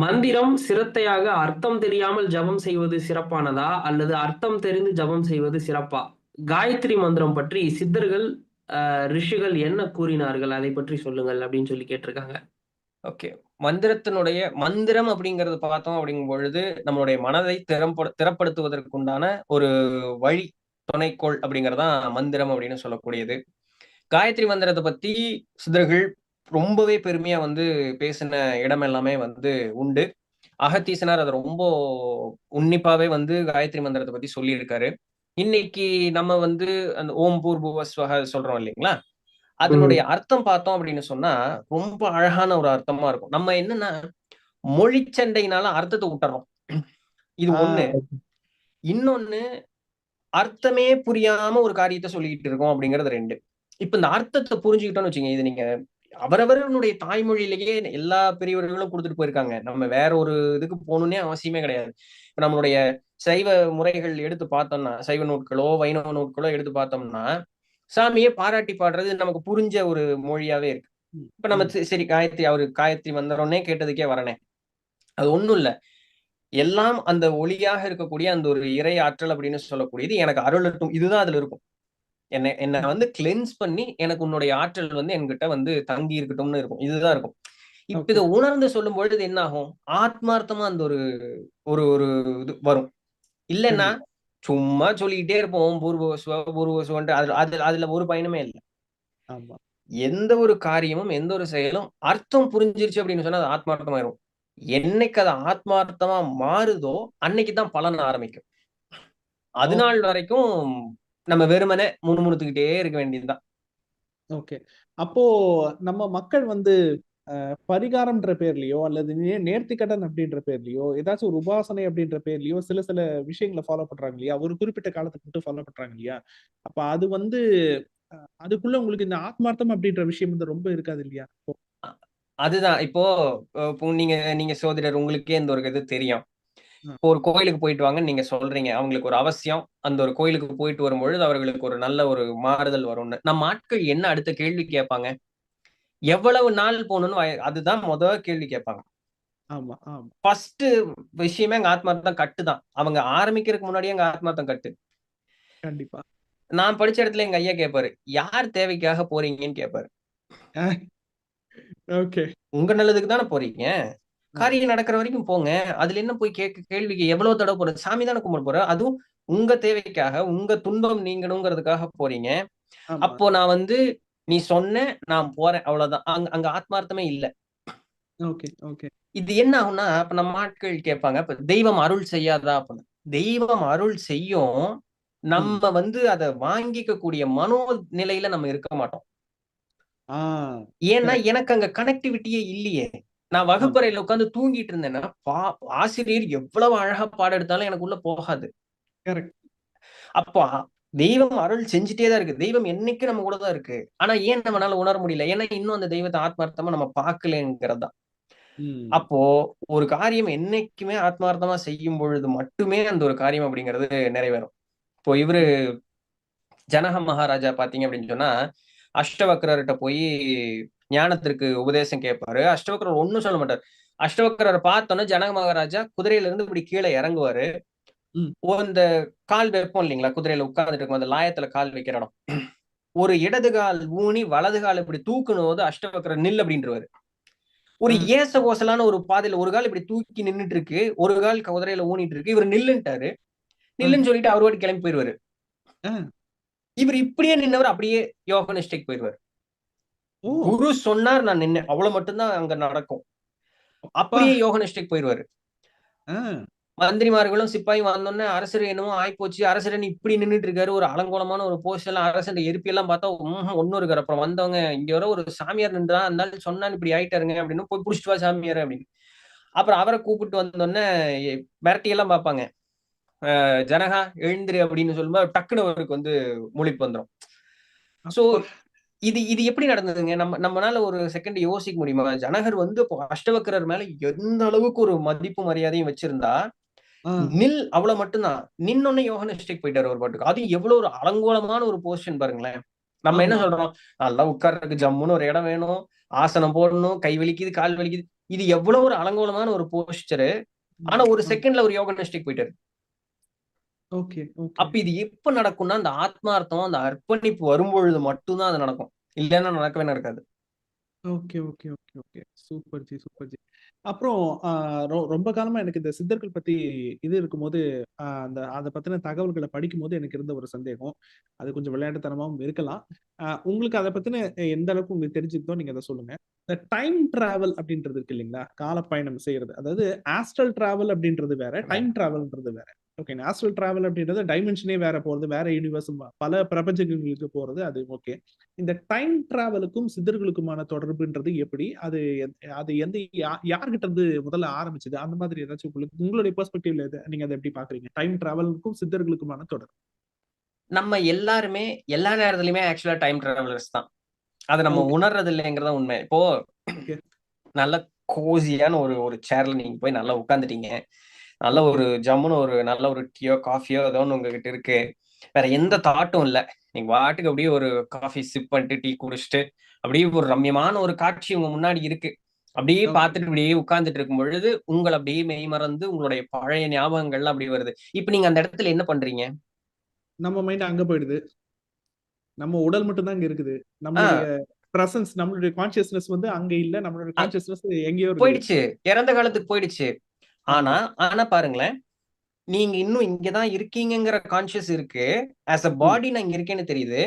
மந்திரம் சிரத்தையாக அர்த்தம் தெரியாமல் ஜபம் செய்வது சிறப்பானதா அல்லது அர்த்தம் தெரிந்து ஜபம் செய்வது சிறப்பா? காயத்ரி மந்திரம் பற்றி சித்தர்கள் ரிஷிகள் என்ன கூறினார்கள் அதை பற்றி சொல்லுங்கள் அப்படின்னு சொல்லி கேட்டிருக்காங்க. ஓகே. மந்திரம் அப்படிங்கிறது பார்த்தோம் அப்படிங்கும் பொழுது நம்மளுடைய மனதை திறப்படுத்துவதற்குண்டான ஒரு வழி துணைக்கோள் அப்படிங்கறதான் மந்திரம் அப்படின்னு சொல்லக்கூடியது. காயத்ரி மந்திரத்தை பத்தி சித்தர்கள் ரொம்பவே பெருமையா பேசின இடம் எல்லாமே உண்டு. அகத்தீசனார் அதை ரொம்ப உன்னிப்பாவே காயத்ரி மந்திரத்தை பத்தி சொல்லியிருக்காரு. இன்னைக்கு நம்ம அந்த ஓம் பூர்புவஸ்வஹ சொல்றோம் இல்லைங்களா? அதனுடைய அர்த்தம் பார்த்தோம் அப்படின்னு சொன்னா ரொம்ப அழகான ஒரு அர்த்தமா இருக்கும். நம்ம என்னன்னா மொழி சண்டையினால அர்த்தத்தை விட்டுறோம். இது ஒண்ணு. இன்னொன்னு அர்த்தமே புரியாம ஒரு காரியத்தை சொல்லிட்டு இருக்கோம் அப்படிங்கிறது 2. இப்ப இந்த அர்த்தத்தை புரிஞ்சுக்கிட்டோம்னு வச்சுக்கோங்க, இது நீங்க அவரவர்களுடைய தாய்மொழியிலேயே எல்லா பெரியவர்களும் கொடுத்துட்டு போயிருக்காங்க. நம்ம வேற ஒரு இதுக்கு போகணும்னே அவசியமே கிடையாது. இப்ப நம்மளுடைய சைவ முறைகள் எடுத்து பார்த்தோம்னா, சைவ நூட்களோ வைணவ நூட்களோ எடுத்து பார்த்தோம்னா, சாமியை பாராட்டி பாடுறது நமக்கு புரிஞ்ச ஒரு மொழியாவே இருக்கு. இப்ப நம்ம சரி காயத்ரி மந்திரம்னே கேட்டதுக்கே வரனே, அது ஒண்ணும் இல்ல. எல்லாம் அந்த ஒளியாக இருக்கக்கூடிய அந்த ஒரு இறை ஆற்றல் அப்படின்னு சொல்லக்கூடியது எனக்கு அருளட்டும், இதுதான் அதுல இருக்கும். என்ன கிளென்ஸ் பண்ணி எனக்கு உன்னுடைய ஆற்றல் என்கிட்ட தங்கி இருக்கட்டும்னு இருக்கும். இதுதான் இருக்கும். இப்ப இதை உணர்ந்து சொல்லும் பொழுது என்ன ஆகும்? ஆத்மார்த்தமா அந்த ஒரு ஒரு ஒரு இது வரும். இல்லைன்னா சும்மா சொல்லிக்கிட்டே இருப்போம் பூர்வசுவன்ட்டு. அதுல ஒரு பயனுமே இல்லை. எந்த ஒரு காரியமும் எந்த ஒரு செயலும் அர்த்தம் புரிஞ்சிருச்சு அப்படின்னு சொன்னா அது ஆத்மார்த்தமாயிரும். என்னைக்கு அது ஆத்மார்த்தமா மாறுதோ அன்னைக்குதான் பலன் ஆரம்பிக்கும். அது நாள் வரைக்கும் நம்ம வெறுமனே முணுமுணுத்துக்கிட்டே இருக்க வேண்டியதுதான். ஓகே. அப்போ நம்ம மக்கள் பரிகாரம்ன்ற பேர்லயோ அல்லது நேர்த்திக்கடன் அப்படின்ற பேர்லயோ ஏதாச்சும் ஒரு உபாசனை அப்படின்ற பேர்லயோ சில சில விஷயங்களை ஃபாலோ பண்றாங்க இல்லையா? ஒரு குறிப்பிட்ட காலத்துக்கு மட்டும் ஃபாலோ பண்றாங்க இல்லையா? அப்ப அது அதுக்குள்ள உங்களுக்கு இந்த ஆத்மார்த்தம் அப்படின்ற விஷயம் ரொம்ப இருக்காது இல்லையா? அதுதான் இப்போ நீங்க நீங்க சோதிடர், உங்களுக்கே இந்த ஒரு இது தெரியும். இப்போ ஒரு கோயிலுக்கு போயிட்டு வாங்கன்னு நீங்க சொல்றீங்க. அவங்களுக்கு ஒரு அவசியம். அந்த ஒரு கோயிலுக்கு போயிட்டு வரும்பொழுது அவர்களுக்கு ஒரு நல்ல ஒரு மாறுதல் வரும்னு. நம்ம ஆட்கள் என்ன அடுத்த கேள்வி கேட்பாங்க? எவ்வளவு நாள் போகணும்னு அதுதான் முதல் கேள்வி கேட்பாங்க. ஃபர்ஸ்ட் விஷயமே எங்க ஆத்மார்த்தம் கட்டுதான். அவங்க ஆரம்பிக்கிறதுக்கு முன்னாடியே எங்க ஆத்மார்த்தம் கட்டு. கண்டிப்பா. நான் படிச்ச இடத்துல எங்க ஐயா கேட்பாரு, யார் தேவைக்காக போறீங்கன்னு கேட்பாரு. உங்க நல்லதுக்கு தானே போறீங்க. காரியம் நடக்கிற வரைக்கும் போங்க. அதுல என்ன போய் கேள்விக்கு எவ்வளவு தடவை போறது? சாமி தானே கும்பிட போற. அதுவும் உங்க தேவைக்காக, உங்க துன்பம் நீங்கணுங்கிறதுக்காக போறீங்க. அப்போ நான் நீ சொன்ன நான் போறேன், அவ்வளவுதான். அங்க ஆத்மார்த்தமே இல்ல. இது என்ன ஆகும்னா, அப்ப நம்ம ஆட்கள் கேட்பாங்க, இப்ப தெய்வம் அருள் செய்யாதா அப்படின்னு. தெய்வம் அருள் செய்யும். நம்ம அதை வாங்கிக்க கூடிய மனோநிலையில நம்ம இருக்க மாட்டோம். ஏன்னா எனக்கு அங்க கனெக்டிவிட்டியே இல்லையே. நான் வகுப்பறையில உட்கார்ந்து தூங்கிட்டு இருந்தேன்னா ஆசிரியர் எவ்வளவு அழகா பாடம் எடுத்தாலும் எனக்கு உள்ள போகாது. அப்போ தெய்வம் அருள் செஞ்சுட்டே தான் இருக்கு. தெய்வம் என்னைக்கு நம்ம கூட தான் இருக்கு. ஆனா ஏன் நம்மளால உணர முடியல? ஏன்னா இன்னும் அந்த தெய்வத்தை ஆத்மார்த்தமா நம்ம பார்க்கலங்கிறதுதான். அப்போ ஒரு காரியம் என்னைக்குமே ஆத்மார்த்தமா செய்யும் பொழுது மட்டுமே அந்த ஒரு காரியம் அப்படிங்கிறது நிறைவேறும். இப்போ இவரு ஜனக மகாராஜா பாத்தீங்க அப்படின்னு சொன்னா, அஷ்டவக்ரர்கிட்ட போய் ஞானத்திற்கு உபதேசம் கேட்பாரு. அஷ்டவக்ரர் ஒண்ணும் சொல்ல மாட்டார். அஷ்டவக்ரரை பார்த்தோன்னா ஜனக மகாராஜா குதிரையில இருந்து இப்படி கீழே இறங்குவாரு. இந்த கால் வைப்போம் இல்லைங்களா, குதிரையில உட்கார்ந்துட்டு இருக்கும் அந்த லாயத்துல கால் வைக்கிற இடம், ஒரு இடது கால் ஊனி வலது கால் இப்படி தூக்கணும் போது அஷ்டவக்ரர் நில் அப்படின்றவாரு. ஒரு ஏச கோசலான ஒரு பாதையில ஒரு கால் இப்படி தூக்கி நின்றுட்டு இருக்கு, ஒரு கால் குதிரையில ஊனிட்டு இருக்கு. இவர் நில்லுன்ட்டாரு. நில்லுன்னு சொல்லிட்டு அவர் வாட்டி கிளம்பி போயிருவாரு. இவர் இப்படியே நின்னவர் அப்படியே யோக நிஷ்டைக்கு போயிருவாரு. குரு சொன்னார், நான் நின்னேன், அவ்வளவு மட்டும்தான் அங்க நடக்கும். அப்படியே யோக நிஷ்டைக்கு போயிருவாரு. மந்திரிமார்களும் சிப்பாய் வந்தோடனே அரசர் என்னமோ ஆயிப்போச்சு, அரசர் இப்படி நின்றுட்டு இருக்காரு, ஒரு அலங்கோலமான ஒரு போஸ்டெல்லாம், அரசர் எருப்பி எல்லாம் பார்த்தா ஒன்னும் இருக்காரு. அப்புறம் வந்தவங்க இங்க வர ஒரு சாமியார் நின்றா, அந்த சொன்னான்னு இப்படி ஆயிட்டாருங்க அப்படின்னு, போய் புடிச்சிட்டு வா சாமியார் அப்படின்னு. அப்புறம் அவரை கூப்பிட்டு வந்தோடனே மிரட்டி எல்லாம் பார்ப்பாங்க. ஜனகா எழுந்திரு அப்படின்னு சொல்லும்போது டக்குனு அவருக்கு முழிப்பு வந்துடும். சோ இது இது எப்படி நடந்ததுங்க? நம்மளால ஒரு செகண்ட் யோசிக்க முடியுமா? ஜனகர் அஷ்டவக்கரர் மேல எந்த அளவுக்கு ஒரு மதிப்பு மரியாதையும் வச்சிருந்தா, நில் அவ்வளவு மட்டும்தான். நின்னொன்னே யோக நிஷ்டைக்கு போயிட்டாரு ஒரு பாட்டுக்கு. அது எவ்வளவு ஒரு அலங்கோலமான ஒரு பொசிஷன் பாருங்களேன். நம்ம என்ன சொல்றோம்? நல்லா உட்கார்றதுக்கு ஜம்முன்னு ஒரு இடம் வேணும், ஆசனம் போடணும், கை வலிக்குது கால் வலிக்குது. இது எவ்வளவு ஒரு அலங்கோலமான ஒரு போஸ்டரு. ஆனா ஒரு செகண்ட்ல ஒரு யோக நிஷ்டைக்கு போயிட்டாரு. ஓகே ஓகே அப்ப இது எப்ப நடக்கும்னா அந்த ஆத்மார்த்தம், அந்த அர்ப்பணிப்பு வரும்பொழுது மட்டும்தான் அது நடக்கும். இல்லைன்னா நடக்கவே நடக்காது. Okay okay okay okay super G super G. அப்புறம் ரொம்ப காலமா எனக்கு இந்த சித்தர்கள் பத்தி இது இருக்கும்போது அந்த அதை பத்தின தகவல்களை படிக்கும்போது எனக்கு இருந்த ஒரு சந்தேகம். அது கொஞ்சம் விளையாட்டுத்தனமாகவும் இருக்கலாம். உங்களுக்கு அதை பத்தின எந்த அளவுக்கு உங்களுக்கு தெரிஞ்சுக்கிட்டோ நீங்க அதை சொல்லுங்க. இந்த டைம் டிராவல் அப்படின்றது இருக்கு இல்லைங்களா, காலப்பயணம் செய்யறது. அதாவது ஆஸ்ட்ரல் டிராவல் அப்படின்றது வேற, டைம் டிராவல்ன்றது வேற. ஓகே, ஆஸ்ட்ரல் டிராவல் அப்படின்றது டைமென்ஷனே வேற போறது, வேற யூனிவர்ஸ், பல பிரபஞ்சங்களுக்கு போறது, அது ஓகே. இந்த டைம் டிராவலுக்கும் சித்தர்களுக்குமான தொடர்புன்றது எப்படி, அது அது எந்த யார்கிட்ட இருந்து முதல்ல ஆரம்பிச்சது, அந்த மாதிரி ஏதாச்சும் உங்களுக்கு உங்களுடைய பெர்ஸ்பெக்டிவ்ல நீங்க அதை எப்படி பாக்குறீங்க, டைம் டிராவலுக்கும் சித்தர்களுக்குமான தொடர்பு? நம்ம எல்லாருமே எல்லா நேரத்துலயுமே ஆக்சுவலா டைம் டிராவலர்ஸ் தான். அதை நம்ம ஓகே உணர்றது இல்லைங்கிறதா உண்மை. இப்போ ஓகே நல்ல கோசியான ஒரு ஒரு சேர்ல நீங்க போய் நல்லா உட்காந்துட்டீங்க. நல்ல ஓகே ஒரு ஜம்முன்னு ஒரு நல்ல ஒரு டீயோ காஃபியோ ஏதோ ஒன்று உங்ககிட்ட இருக்கு. வேற எந்த தாட்டும் இல்ல. நீங்க பாட்டுக்கு அப்படியே ஒரு காஃபி சிப் பண்ணிட்டு டீ குடிச்சிட்டு அப்படியே ஒரு ரம்யமான ஒரு காட்சி உங்க முன்னாடி இருக்கு. அப்படியே ஓகே பார்த்துட்டு அப்படியே உட்கார்ந்துட்டு இருக்கும் பொழுது உங்களை அப்படியே மெய் மறந்து உங்களுடைய பழைய ஞாபகங்கள்லாம் அப்படி வருது. இப்ப நீங்க அந்த இடத்துல என்ன பண்றீங்க? நம்ம மைண்ட் அங்க போயிடுது, நம்ம உடல் மட்டும் தான் இங்க இருக்குது, நம்மளுடைய பிரசன்ஸ், நம்மளுடைய கான்சியஸ்னஸ் வந்து அங்க இல்ல, நம்மளுடைய கான்சியஸ்னஸ் எங்கேயோ இருக்குது. போயிடுச்சு, இறந்த காலத்துக்கு போயிடுச்சு. ஆனா ஆனா பாருங்களேன், நீங்க இன்னும் இங்கதான் இருக்கீங்கிற கான்சியஸ் இருக்கு. ஆஸ் அ பாடி நான் இங்க இருக்கேன்னு தெரியுது.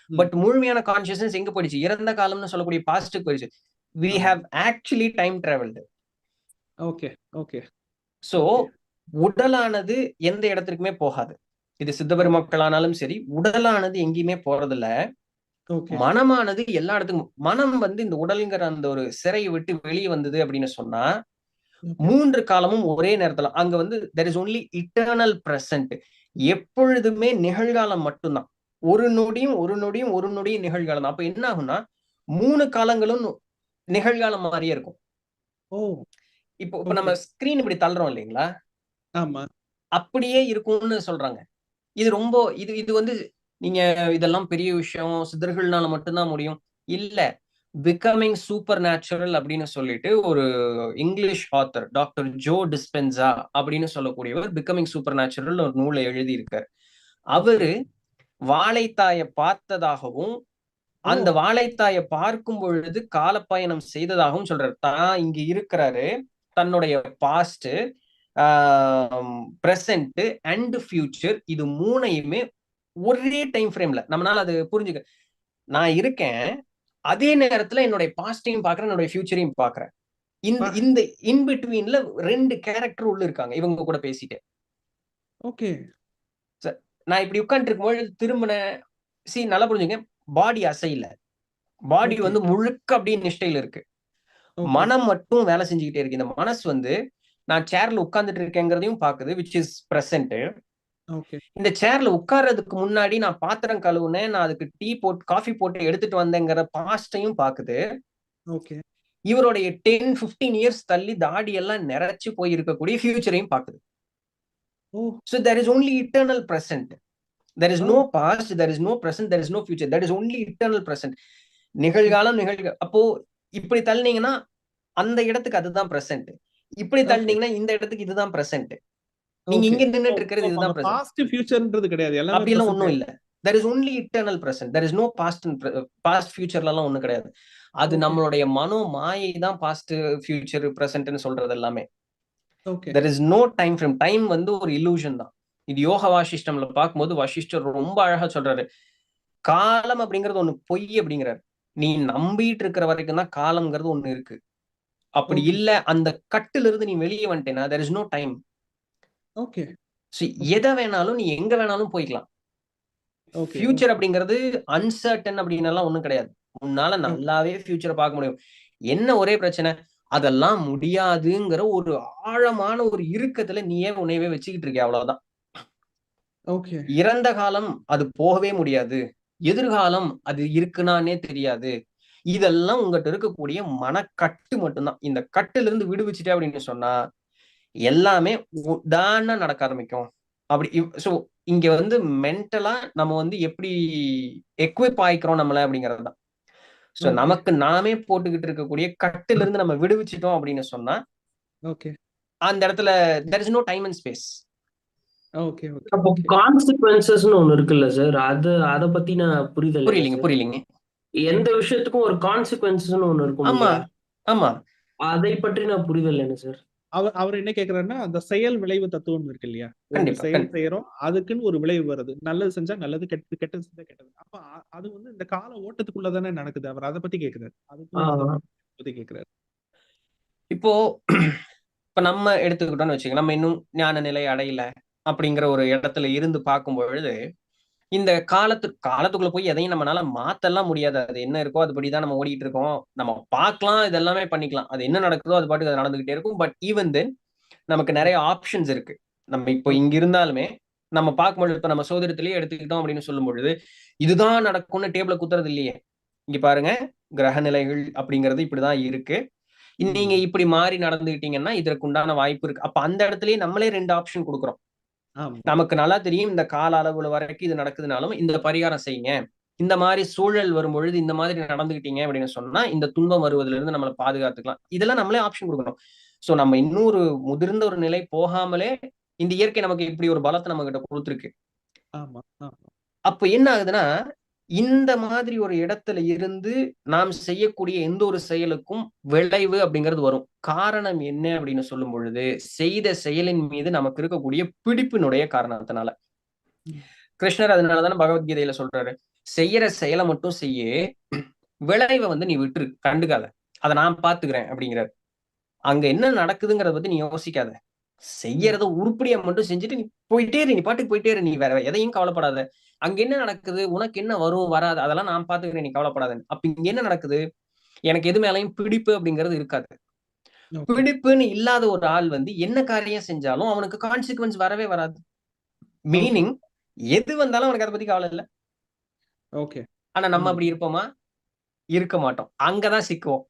பட் முழுமையான கான்சியஸ்னஸ் எங்க போயிடுச்சு? இறந்த காலம்னு சொல்லக்கூடிய பாஸ்டுக்கு போயிடுச்சு. we have actually time traveled. Okay okay so உடலானது எந்த இடத்திற்குமே போகாது. இது சித்த பெருமக்களானாலும் சரி, உடலானது எங்கேயுமே போறதில்ல. மனமானது எல்லா இடத்துக்கும். மனம் வந்து இந்த உடல்ங்கிற அந்த ஒரு சிறையை விட்டு வெளியே வந்தது அப்படின்னு சொன்னா 3 காலமும் ஒரே நேரத்துல அங்க வந்து there is only eternal present. எப்பொழுதுமே நிகழ்காலம் மட்டும்தான். ஒரு நொடியும் ஒரு நொடியும் ஒரு நொடியும் நிகழ்காலம். அப்ப என்ன ஆகும்னா 3 காலங்களும் நிகழ்காலம் மாதிரியே இருக்கும். இப்போ நம்ம ஸ்கிரீன் இப்படி தள்ளுறோம் இல்லைங்களா, ஆமா, அப்படியே இருக்கும்னு சொல்றாங்க. இது ரொம்ப இது வந்து நீங்க இதெல்லாம் பெரிய விஷயம், சித்தர்கள்னால மட்டும்தான் முடியும் இல்ல. பிகமிங் சூப்பர் நேச்சுரல் அப்படின்னு சொல்லிட்டு ஒரு இங்கிலீஷ் ஆத்தர் டாக்டர் ஜோ டிஸ்பென்சா அப்படின்னு சொல்லக்கூடியவர் பிகமிங் சூப்பர் நேச்சுரல் ஒரு நூலை எழுதியிருக்கார். அவரு வாழைத்தாயை பார்த்ததாகவும் அந்த வாழைத்தாயை பார்க்கும் பொழுது காலப்பயணம் செய்ததாகவும் சொல்றாரு. தான் இங்க இருக்கிறாரு, தன்னுடைய பாஸ்ட், பிரசன்ட் அண்ட் ஃபியூச்சர் இது மூணையுமே ஒரே டைம் ஃப்ரேம்ல நம்மளால அது புரிஞ்சுக்க. நான் இருக்கேன், அதே நேரத்துல என்னுடைய பாஸ்டையும் பாக்குறேன், என்னுடைய ஃபியூச்சரையும் பாக்குறேன். இந்த இன் பிட்வீன்ல 2 கேரக்டர் உள்ள இருக்காங்க இவங்க கூட பேசிட்டு. ஓகே, நான் இப்படி உட்கார்ந்து இருக்கும்போது திரும்பின நல்லா புரிஞ்சுங்க, பாடி அசையல, பாடி வந்து முழுக்க அப்படியே நிஷ்டையில இருக்கு, மனம் மட்டும் வேலை செஞ்சுக்கிட்டே இருக்கு. இந்த மனசு வந்து நான் சேர்ல உட்கார்ந்துட்டு இருக்கேங்கிறதையும் பாக்குது, விச் இஸ் பிரசன்ட். இந்த சேர்ல உட்கார்றதுக்கு முன்னாடி நான் பாத்திரம் கழுவுனேன், நான் அதுக்கு டீ போட்டு காஃபி போட்டு எடுத்துட்டு வந்தேங்கிற பாஸ்டையும் பாக்குது. இவருடைய 10-15 இயர்ஸ் தள்ளி தாடி எல்லாம் நிறைச்சு போய் இருக்கக்கூடிய ஃபியூச்சரையும் பாக்குது. So there is only eternal present. There is no past, there is no present, there is no future. That is only eternal present. நிகழ்காலம் அப்போ இப்படி தள்ளினீங்கன்னா அந்த இடத்துக்கு அதுதான் பிரசன்ட், இப்படி தள்ளினீங்கன்னா இந்த இடத்துக்கு இதுதான் பிரசன்ட். நீங்க இங்க நின்னுட்டு இருக்கிறது இதுதான் பிரசன்ட். பாஸ்ட் ஃபியூச்சர்ன்றது கிடையாது, அப்படி எல்லாம் ஒண்ணும் இல்ல. There is only eternal present. There is no past futureல எல்லாம் ஒண்ணும் கிடையாது. அது நம்மளுடைய மனோ மாயை தான் பாஸ்ட் ஃபியூச்சர் பிரசன்ட்னு சொல்றது எல்லாமே. There is no time frame. Time வந்து ஒரு illusion தான். இது யோக வாசிஷ்டம்ல பார்க்கும்போது வசிஷ்டர் ரொம்ப அழகா சொல்றாரு, காலம் அப்படிங்கிறது ஒண்ணு பொய் அப்படிங்கிறாரு. நீ நம்பிட்டு இருக்கிற வரைக்கும் தான் காலம்ங்கிறது ஒண்ணு இருக்கு. அப்படி இல்ல அந்த கட்டுல இருந்து நீ வெளியே வந்துட்டேன்னா there is no time. எதை வேணாலும் நீ எங்க வேணாலும் போய்க்கலாம். ஃபியூச்சர் அப்படிங்கிறது அன்சர்டன் அப்படின்னு எல்லாம் ஒண்ணும் கிடையாது. உன்னால நல்லாவே ஃபியூச்சரை பார்க்க முடியும். என்ன ஒரே பிரச்சனை, அதெல்லாம் முடியாதுங்கிற ஒரு ஆழமான ஒரு இறுக்கத்துல நீயே உன்னையவே வச்சுக்கிட்டு இருக்க, அவ்வளவுதான். இறந்த காலம் அது போகவே முடியாது, எதிர்காலம் அது இருக்குன்னானே தெரியாது. இதெல்லாம் உங்ககிட்ட இருக்கக்கூடிய மனக்கட்டு மட்டும்தான். இந்த கட்டுல இருந்து விடுவிச்சுட்டே அப்படின்னு சொன்னா எல்லாமே தானா நடக்க ஆரம்பிக்கும். அப்படி சோ இங்க வந்து மென்டலா நம்ம வந்து எப்படி எக்விப் ஆயிக்கிறோம் நம்மள அப்படிங்கறதுதான். சோ நமக்கு நாமே போட்டுக்கிட்டு இருக்கக்கூடிய கட்டுல இருந்து நம்ம விடுவிச்சிட்டோம் அப்படின்னு சொன்னா ஓகே அந்த இடத்துல there is no time and space. Okay okay அப்போ கான்சிக்வன்சஸ்னு ஒண்ணு இருக்குல்ல சார், அத பத்தின புரிதல் என்ன சார்? புரியலீங்க. எந்த விஷயத்துக்கும் ஒரு கான்சிக்வன்சஸ்னு ஒண்ணு இருக்கும் ஆமா இல்லையா? ஆமா அதை பற்றின புரிதல் என்ன சார்? அவர் என்ன கேக்குறாருன்னா, அந்த செயல் விளைவு தத்துவம் இருக்கு இல்லையா? ஒரு கண்டிப்பா செயல் செய்யறோம், அதுக்குன்னு ஒரு விளைவு வருது. நல்லது செஞ்சா நல்லது, கெட்டது செஞ்சா கெட்டது. அப்ப அது வந்து இந்த கால ஓட்டத்துக்குள்ள தானே நடக்குது. அவர் அதை பத்தி கேக்குறாரு. அதுக்கும் அந்த ஆஹ் பத்தி கேக்குறாரு. இப்போ இப்ப நம்ம எடுத்துக்கிட்டோம்னு வச்சுக்கோங்க, நம்ம இன்னும் ஞான நிலை அடையல அப்படிங்கிற ஒரு இடத்துல இருந்து பார்க்கும் பொழுது இந்த காலத்துக்குள்ள போய் எதையும் நம்மளால மாத்தலாம் முடியாது. அது என்ன இருக்கோ அதுபடிதான் நம்ம ஓடிட்டு இருக்கோம். நம்ம பார்க்கலாம், இதெல்லாமே பண்ணிக்கலாம். அது என்ன நடக்குதோ அது பாட்டுக்கு அது நடந்துகிட்டே இருக்கும். பட் ஈவன் தென் நமக்கு நிறைய ஆப்ஷன்ஸ் இருக்கு. நம்ம இப்போ இங்க இருந்தாலுமே நம்ம பார்க்கும்பொழுது இப்ப நம்ம சோதரத்திலேயே எடுத்துக்கிட்டோம் அப்படின்னு சொல்லும் பொழுது இதுதான் நடக்கும்னு டேபிள குத்துறது இல்லையே. இங்க பாருங்க, கிரக நிலைகள் அப்படிங்கிறது இப்படிதான் இருக்கு. நீங்க இப்படி மாறி நடந்துகிட்டீங்கன்னா இதற்கு உண்டான வாய்ப்பு இருக்கு. அப்ப அந்த இடத்துலயே நம்மளே 2 ஆப்ஷன் கொடுக்குறோம். ஆமா நமக்கு நல்லா தெரியும் இந்த கால அளவுல வரைக்கும் இது நடக்குதுனாலும் இந்த பரிகாரம் செய்யுங்க. இந்த மாதிரி சூழல் வரும்பொழுது இந்த மாதிரி நடந்துகிட்டீங்க அப்படின்னு சொன்னா இந்த துன்பம் வருவதிலிருந்து இருந்து நம்மளை பாதுகாத்துக்கலாம். இதெல்லாம் நம்மளே ஆப்ஷன் கொடுக்கணும். சோ நம்ம இன்னொரு முதிர்ந்த ஒரு நிலை போகாமலே இந்த இயற்கை நமக்கு இப்படி ஒரு பலத்தை நம்ம கிட்ட கொடுத்துருக்கு. ஆமா ஆமா அப்ப என்ன ஆகுதுன்னா இந்த மாதிரி ஒரு இடத்துல இருந்து நாம் செய்யக்கூடிய எந்த ஒரு செயலுக்கும் விளைவு அப்படிங்கிறது வரும். காரணம் என்ன அப்படின்னு சொல்லும் பொழுது செய்த செயலின் மீது நமக்கு இருக்கக்கூடிய பிடிப்பினுடைய காரணத்தினால. கிருஷ்ணர் அதனாலதானே பகவத்கீதையில சொல்றாரு, செய்யற செயலை மட்டும் செய்ய, விளைவை வந்து நீ விட்டுரு, கண்டுக்காத, அதை நான் பாத்துக்கிறேன் அப்படிங்கிறாரு. அங்க என்ன நடக்குதுங்கிறத பத்தி நீ யோசிக்காத, செய்யறத உருப்படியா மட்டும் செஞ்சுட்டு நீ போயிட்டே இரு, நீ பாட்டுக்கு போயிட்டே இரு, நீ வேற எதையும் கவலைப்படாத. அங்க என்ன நடக்குது, உனக்கு என்ன வரும் வராது அதெல்லாம் நான் பாத்துக்கிறேன், நீ கவலைப்படாத. அப்ப இங்க என்ன நடக்குது, எனக்கு எது மேலையும் பிடிப்பு அப்படிங்கிறது இருக்காது. பிடிப்புன்னு இல்லாத ஒரு ஆள் வந்து என்ன காரியம் செஞ்சாலும் அவனுக்கு கான்சிக்வன்ஸ் வரவே வராது. மீனிங் எது வந்தாலும் அவனுக்கு அதை பத்தி கவலை இல்லை. ஓகே ஆனா நம்ம அப்படி இருப்போமா? இருக்க மாட்டோம். அங்கதான் சிக்குவோம்.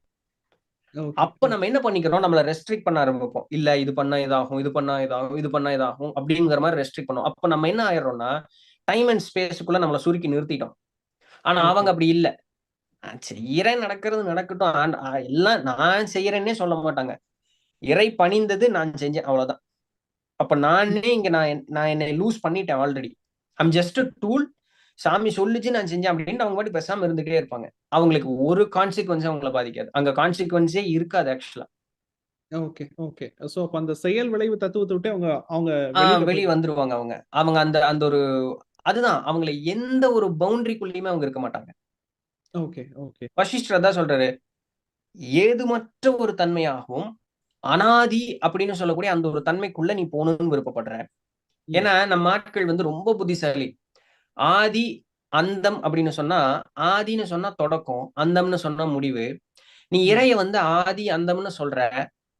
அப்ப நம்ம என்ன பண்ணிக்கிறோம், நம்மள ரெஸ்ட்ரிக்ட் பண்ண ஆரம்பிப்போம். இல்ல இது பண்ணா இதாகும், இது பண்ணா இதாகும், இது பண்ணா இதாகும் அப்படிங்கிற மாதிரி ரெஸ்ட்ரிக்ட் பண்ணுவோம். அப்ப நம்ம என்ன ஆயிடுறோம்னா டைம் அண்ட் ஸ்பேஸுக்குள்ள நம்மள சுருக்கி நிறுத்திட்டோம். ஆனா அவங்க அப்படி இல்ல. செய்யறேன், நடக்கிறது நடக்கட்டும், எல்லாம் நான் செய்யறேன்னே சொல்ல மாட்டாங்க. இறை பணிந்தது நான் செஞ்சேன், அவ்வளவுதான். அப்ப நானே இங்க நான் என்னை லூஸ் பண்ணிட்டேன் already. I'm just a tool. சாமி சொல்லுச்சு நான் செஞ்சேன் அப்படின்னு அவங்க பாட்டு பேசாம இருந்துட்டே இருப்பாங்க. அவங்களுக்கு ஒரு கான்சிக்வன்ஸும் அவங்கள பாதிக்காது. அங்க கான்சிக்வன்ஸே இருக்காது ஆக்சுவலா. ஓகே ஓகே சோ அப்ப அந்த செயல் விளைவு தத்துவத்தை விட்டு அவங்க அவங்க வெளியே வந்துருவாங்க. அவங்க அவங்க அந்த அந்த ஒரு அதுதான் அவங்களை எந்த ஒரு பவுண்டரிக்குள்ளயுமே அவங்க இருக்க மாட்டாங்க. ஓகே ஓகே வசிஷ்டர் தான் சொல்றாரு, ஏதுமற்ற ஒரு தன்மையாகவும் அனாதி அப்படின்னு சொல்லக்கூடிய அந்த ஒரு தன்மைக்குள்ள நீ போகணும்னு விருப்பப்படுற. ஏன்னா நம்ம ஆட்கள் வந்து ரொம்ப புத்திசாலி. ஆதி அந்தம் அப்படின்னு சொன்னா, ஆதின்னு சொன்னா தொடக்கம், அந்தம்னு சொன்னா முடிவு. நீ இறைய வந்து ஆதி அந்தம்னு சொல்ற,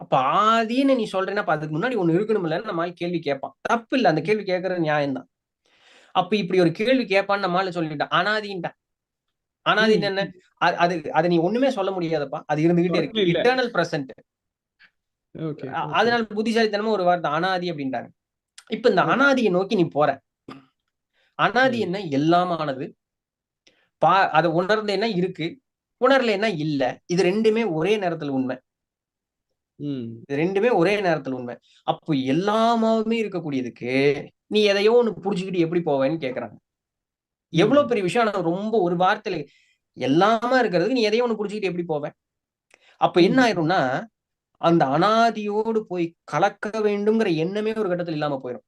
அப்ப ஆதின்னு நீ சொல்றேன்னா அதுக்கு முன்னாடி ஒண்ணு இருக்கணும்லன்னு நம்ம ஆள் கேள்வி கேட்பான். தப்பு இல்ல, அந்த கேள்வி கேட்கறது நியாயம்தான். அப்ப இப்படி ஒரு கேள்வி கேட்பான்னு நம்ம ஆளு சொல்லிட்டான், அனாதின்ட்டான். அனாதின்னு என்ன? அது நீ ஒண்ணுமே சொல்ல முடியாதப்பா, அது இருந்துகிட்டே இருக்கு, இட்டர்னல் பிரசன்ட். அதனால புத்திசாலித்தனமா ஒரு வார்த்தை அனாதி அப்படின்ட்டாங்க. இப்ப இந்த அனாதியை நோக்கி நீ போற. அனாதி என்ன? எல்லாமானது. அதை உணர்ந்த என்ன இருக்கு, உணர்ல என்ன இல்ல. இது ரெண்டுமே ஒரே நேரத்துல உண்மை. இது ரெண்டுமே ஒரே நேரத்துல உண்மை. அப்போ எல்லாமே இருக்கக்கூடியதுக்கு நீ எதையோ ஒண்ணு புடிச்சுக்கிட்டு எப்படி போவேன்னு கேக்குறாங்க. எவ்வளவு பெரிய விஷயம். ஆனா ரொம்ப ஒரு வார்த்தையில எல்லாமா இருக்கிறதுக்கு நீ எதையோ ஒண்ணு புடிச்சுக்கிட்டு எப்படி போவேன்? அப்ப என்ன ஆயிரும்னா அந்த அனாதியோடு போய் கலக்க வேண்டும்ங்கிற எண்ணமே ஒரு கட்டத்துல இல்லாம போயிடும்.